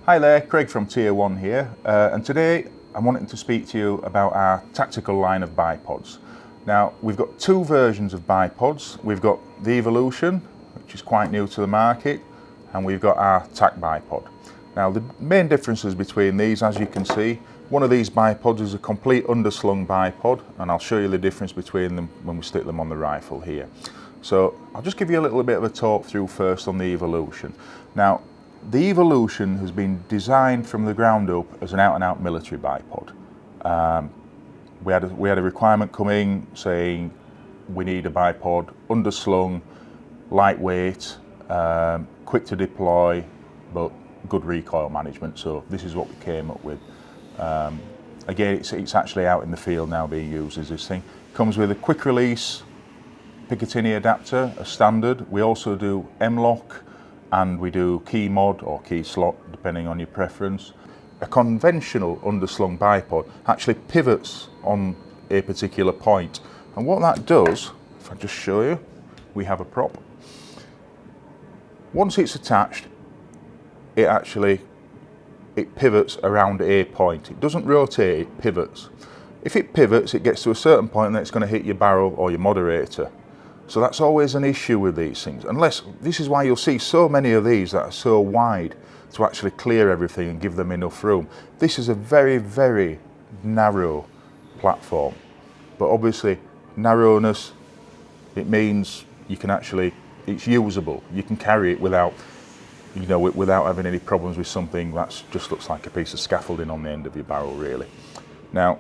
Hi there, Craig from Tier 1 here, and today I'm wanting to speak to you about our Tactical line of bipods. Now, we've got two versions of bipods. We've got the Evolution, which is quite new to the market, and we've got our Tac bipod. Now, the main differences between these, as you can see, one of these bipods is a complete underslung bipod, and I'll show you the difference between them when we stick them on the rifle here. So I'll just give you a little bit of a talk through first on the Evolution. Now, the Evolution has been designed from the ground up as an out-and-out military bipod. We had a requirement coming saying we need a bipod underslung, lightweight, quick to deploy, but good recoil management. So this is what we came up with. Again, it's actually out in the field now being used as this thing. Comes with a quick release Picatinny adapter, a standard. We also do M-lock, and we do key mod or key slot, depending on your preference. A conventional underslung bipod actually pivots on a particular point. And what that does, if I just show you, we have a prop. Once it's attached, it pivots around a point. It doesn't rotate, it pivots. If it pivots, it gets to a certain point and then it's going to hit your barrel or your moderator. So that's always an issue with these things. This is why you'll see so many of these that are so wide to actually clear everything and give them enough room. This is a very, very narrow platform. But obviously, narrowness, it means you can it's usable. You can carry it without having any problems with something that just looks like a piece of scaffolding on the end of your barrel, really. Now,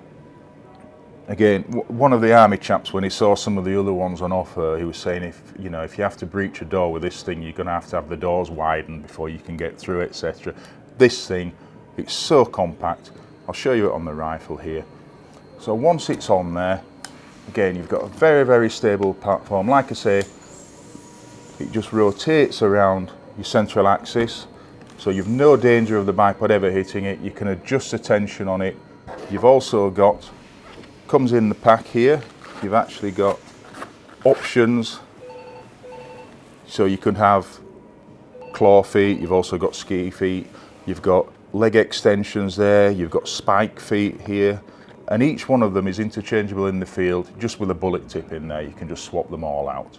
again, one of the army chaps, when he saw some of the other ones on offer, he was saying if you have to breach a door with this thing, you're going to have the doors widened before you can get through, etc. This thing, it's so compact. I'll show you it on the rifle here. So once it's on there, again, you've got a very, very stable platform. Like I say, it just rotates around your central axis, so you've no danger of the bipod ever hitting it. You can adjust the tension on it. You've also got, comes in the pack here, you've actually got options, so you can have claw feet, you've also got ski feet, you've got leg extensions there, you've got spike feet here, and each one of them is interchangeable in the field just with a bullet tip in there. You can just swap them all out.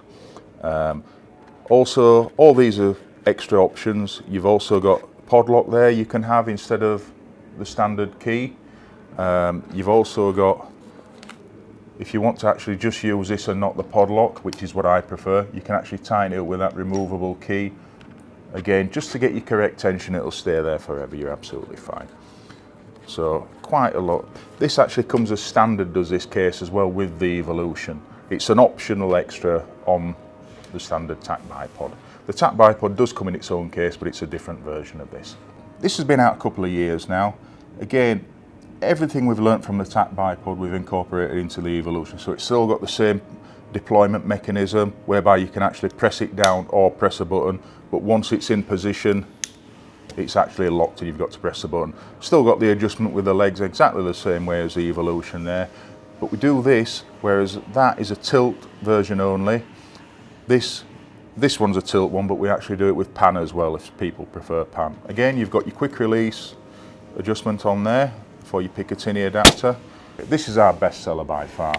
Also, all these are extra options. You've also got pod lock there you can have instead of the standard key. You've also got, if you want to actually just use this and not the pod lock, which is what I prefer, you can actually tighten it up with that removable key. Again, just to get your correct tension, it'll stay there forever, you're absolutely fine. So, quite a lot. This actually comes as standard, does this case as well, with the Evolution. It's an optional extra on the standard Tac bipod. The Tac bipod does come in its own case, but it's a different version of this. This has been out a couple of years now. Again, everything we've learnt from the Tac bipod we've incorporated into the Evolution, so it's still got the same deployment mechanism whereby you can actually press it down or press a button, but once it's in position it's actually locked and you've got to press the button. Still got the adjustment with the legs exactly the same way as the Evolution there, but we do this, whereas that is a tilt version only. This one's a tilt one, but we actually do it with pan as well if people prefer pan. Again, you've got your quick release adjustment on there for your Picatinny adapter. This is our best seller by far.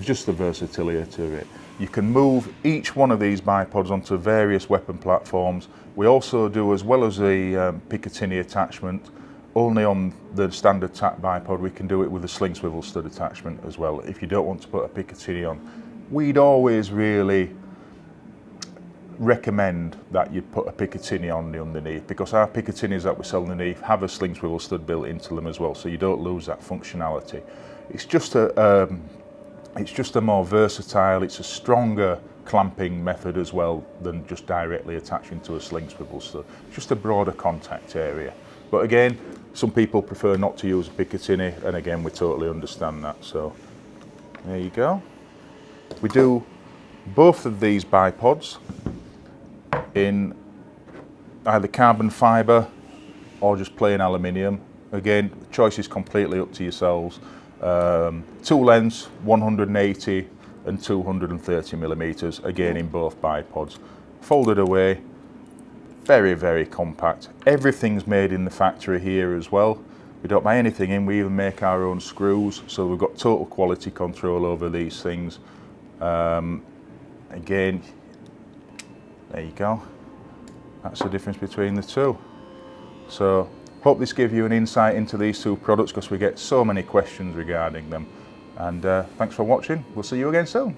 Just the versatility to it. You can move each one of these bipods onto various weapon platforms. We also do, as well as the Picatinny attachment, only on the standard Tac bipod, we can do it with a sling swivel stud attachment as well, if you don't want to put a Picatinny on. We'd always really recommend that you put a Picatinny on the underneath, because our Picatinnies that we sell underneath have a sling swivel stud built into them as well, so you don't lose that functionality. It's just a more versatile, it's a stronger clamping method as well than just directly attaching to a sling swivel stud. It's just a broader contact area. But again, some people prefer not to use a Picatinny, and again, we totally understand that. So there you go. We do both of these bipods in either carbon fibre or just plain aluminium. Again, the choice is completely up to yourselves. Two lengths, 180 and 230 millimeters, again in both bipods. Folded away, very, very compact. Everything's made in the factory here as well. We don't buy anything in, we even make our own screws, so we've got total quality control over these things. Again, there you go. That's the difference between the two. So, hope this gave you an insight into these two products, because we get so many questions regarding them. And thanks for watching. We'll see you again soon.